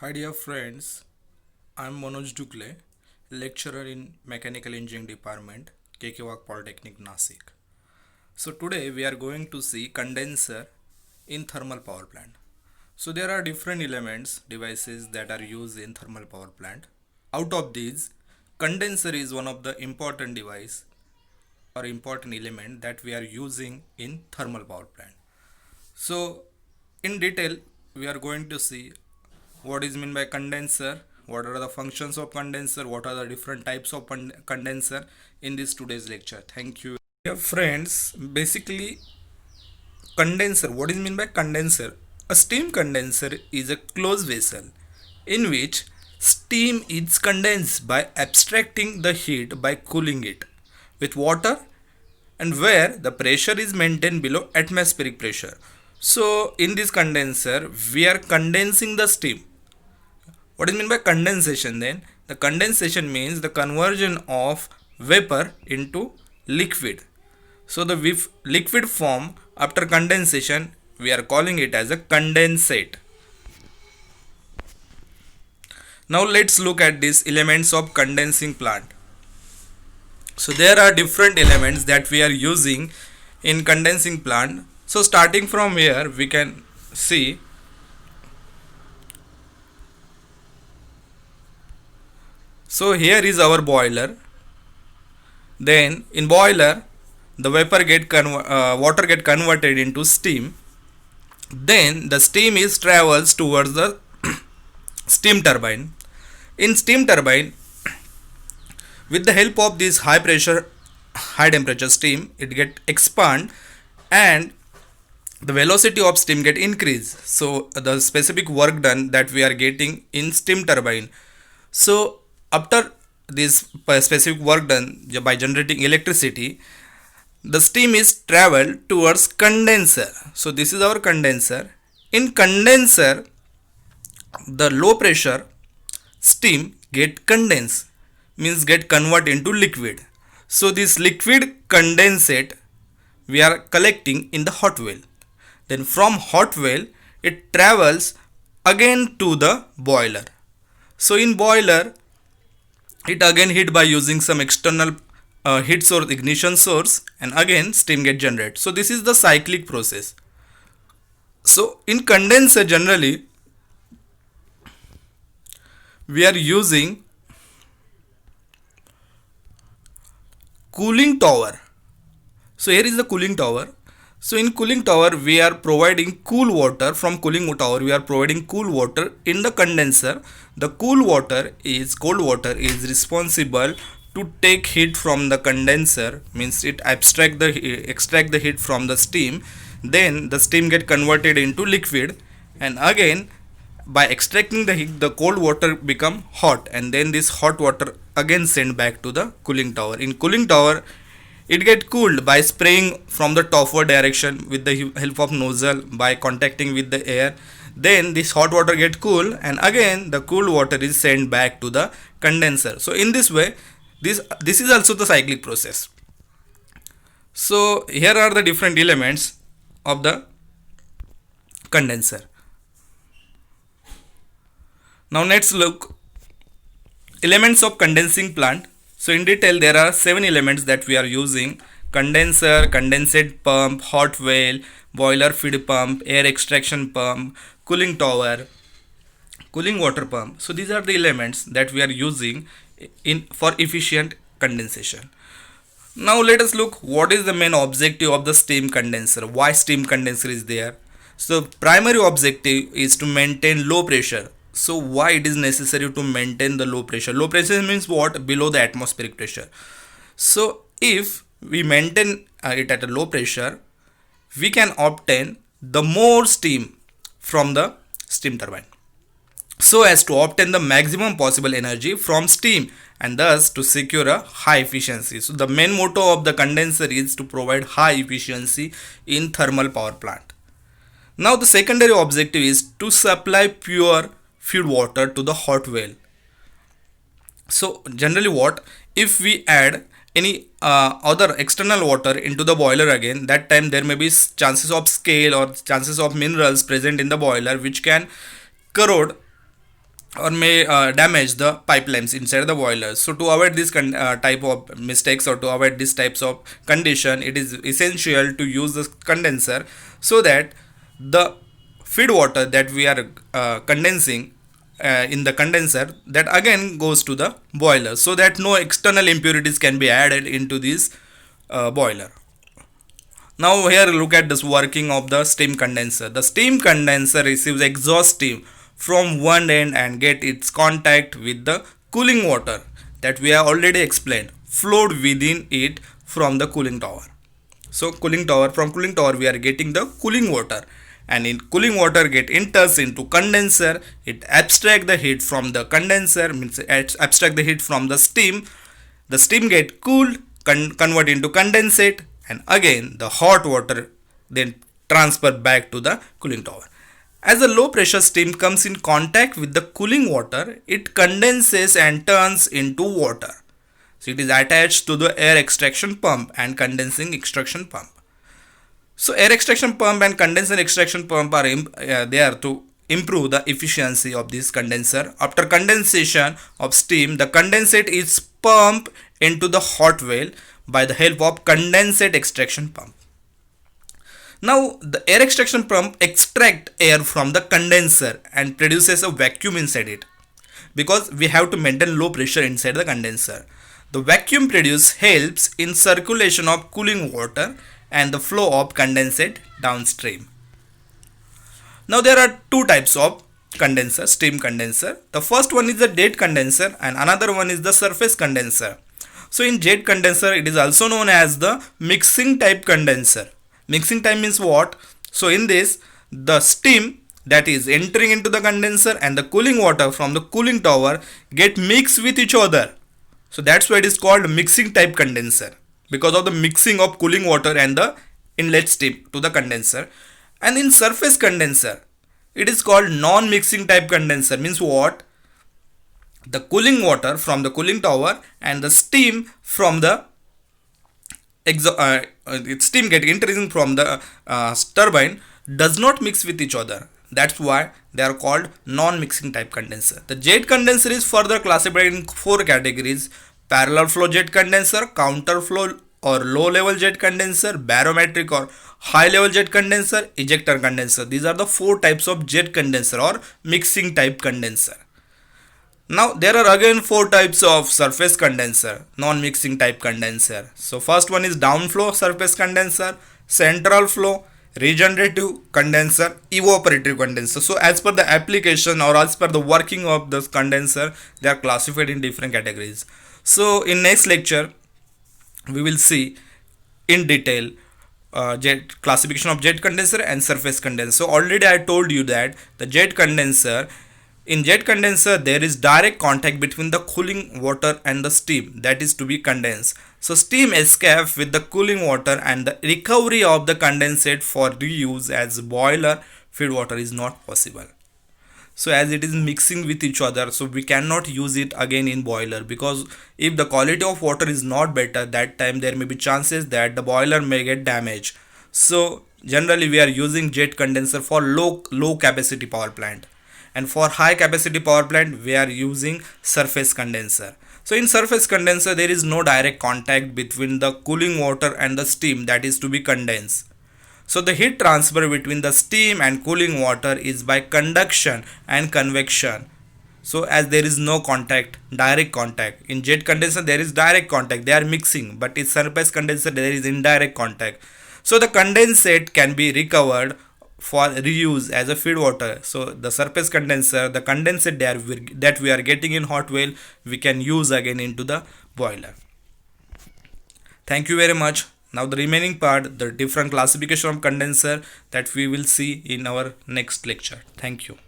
Hi dear friends, I am Manoj Dukle, lecturer in Mechanical Engineering Department, KK Polytechnic Nasik. So today we are going to see condenser in thermal power plant. So there are different elements, devices that are used in thermal power plant. Out of these, condenser is one of the important device or important element that we are using in thermal power plant. So in detail, we are going to see what is meant by condenser, what are the functions of condenser, what are the different types of condenser in this today's lecture. Thank you. Dear friends, basically condenser, what is meant by condenser? A steam condenser is a closed vessel in which steam is condensed by abstracting the heat by cooling it with water and where the pressure is maintained below atmospheric pressure. So in this condenser we are condensing the steam. What is meant by condensation then? The condensation means the conversion of vapor into liquid. So the liquid form after condensation we are calling it as a condensate. Now let's look at these elements of condensing plant. So there are different elements that we are using in condensing plant. So starting from here we can see. So here is our boiler. Then in boiler the water get converted into steam. Then the steam is travels towards the steam turbine. In steam turbine, with the help of this high pressure high temperature steam, it get expand and the velocity of steam get increase. So the specific work done that we are getting in steam turbine. So after this specific work done by generating electricity, the steam is traveled towards condenser. So this is our condenser. In condenser, the low pressure steam get condensed, means get convert into liquid. So this liquid condensate we are collecting in the hot well. Then from hot well it travels again to the boiler. So in boiler it again heat by using some external heat source, ignition source, and again steam get generated. So this is the cyclic process. So in condenser generally we are using cooling tower. So here is the cooling tower. So in cooling tower we are providing cool water. From cooling tower we are providing cool water in the condenser. The cold water is responsible to take heat from the condenser, means it extract the heat from the steam. Then the steam get converted into liquid, and again by extracting the heat the cold water become hot, and then this hot water again sent back to the cooling tower. In cooling tower it get cooled by spraying from the topward direction with the help of nozzle by contacting with the air. Then this hot water get cool, and again the cool water is sent back to the condenser. So in this way this is also the cyclic process. So here are the different elements of the condenser. Now let's look elements of condensing plant. So in detail there are 7 elements that we are using: condenser, condensate pump, hot well, boiler feed pump, air extraction pump, cooling tower, cooling water pump. So these are the elements that we are using in for efficient condensation. Now let us look what is the main objective of the steam condenser. Why steam condenser is there? So primary objective is to maintain low pressure. So why it is necessary to maintain the low pressure? Low pressure means what? Below the atmospheric pressure. So if we maintain it at a low pressure, we can obtain the more steam from the steam turbine, so as to obtain the maximum possible energy from steam and thus to secure a high efficiency. So the main motto of the condenser is to provide high efficiency in thermal power plant. Now the secondary objective is to supply pure feed water to the hot well. So generally what, if we add any other external water into the boiler again, that time there may be chances of scale or chances of minerals present in the boiler which can corrode or may damage the pipelines inside the boilers. So to avoid this type of mistakes, or to avoid these types of condition, it is essential to use the condenser, so that the feed water that we are condensing in the condenser, that again goes to the boiler, so that no external impurities can be added into this boiler. Now here look at this working of the steam condenser. The steam condenser receives exhaust steam from one end and get its contact with the cooling water that we have already explained flowed within it from the cooling tower. So cooling tower, from cooling tower we are getting the cooling water, and in cooling water get enters into condenser. It abstract the heat from the condenser, means abstract the heat from the steam get cooled, convert into condensate, and again the hot water then transfer back to the cooling tower. As the low pressure steam comes in contact with the cooling water, it condenses and turns into water. So it is attached to the air extraction pump and condensing extraction pump. So air extraction pump and condenser extraction pump are there to improve the efficiency of this condenser. After condensation of steam, the condensate is pumped into the hot well by the help of condensate extraction pump. Now the air extraction pump extract air from the condenser and produces a vacuum inside it, because we have to maintain low pressure inside the condenser. The vacuum produced helps in circulation of cooling water and the flow of condensate downstream. Now there are two types of condenser, steam condenser. The first one is the jet condenser and another one is the surface condenser. So in jet condenser it is also known as the mixing type condenser. Mixing type means what? So in this, the steam that is entering into the condenser and the cooling water from the cooling tower get mixed with each other. So that's why it is called mixing type condenser, because of the mixing of cooling water and the inlet steam to the condenser. And in surface condenser, it is called non-mixing type condenser. Means what? The cooling water from the cooling tower and the steam from the steam get entering from the turbine does not mix with each other. That's why they are called non-mixing type condenser. The jet condenser is further classified in four categories: parallel flow jet condenser, counter flow or low level jet condenser, barometric or high level jet condenser, ejector condenser. These are the four types of jet condenser or mixing type condenser. Now there are again four types of surface condenser, non-mixing type condenser. So first one is downflow surface condenser, central flow, regenerative condenser, evaporative condenser. So as per the application or as per the working of this condenser, they are classified in different categories. So in next lecture we will see in detail jet classification of jet condenser and surface condenser. So already I told you that the jet condenser, in jet condenser there is direct contact between the cooling water and the steam that is to be condensed. So steam escapes with the cooling water and the recovery of the condensate for reuse as boiler feed water is not possible. So as it is mixing with each other, so we cannot use it again in boiler, because if the quality of water is not better, that time there may be chances that the boiler may get damaged. So generally we are using jet condenser for low capacity power plant, and for high capacity power plant we are using surface condenser. So in surface condenser there is no direct contact between the cooling water and the steam that is to be condensed. So the heat transfer between the steam and cooling water is by conduction and convection. So as there is no contact, direct contact. In jet condenser there is direct contact, they are mixing, but in surface condenser there is indirect contact. So the condensate can be recovered for reuse as a feed water. So the surface condenser, the condensate that we are getting in hot well, we can use again into the boiler. Thank you very much. Now the remaining part, the different classification of condenser, that we will see in our next lecture. Thank you.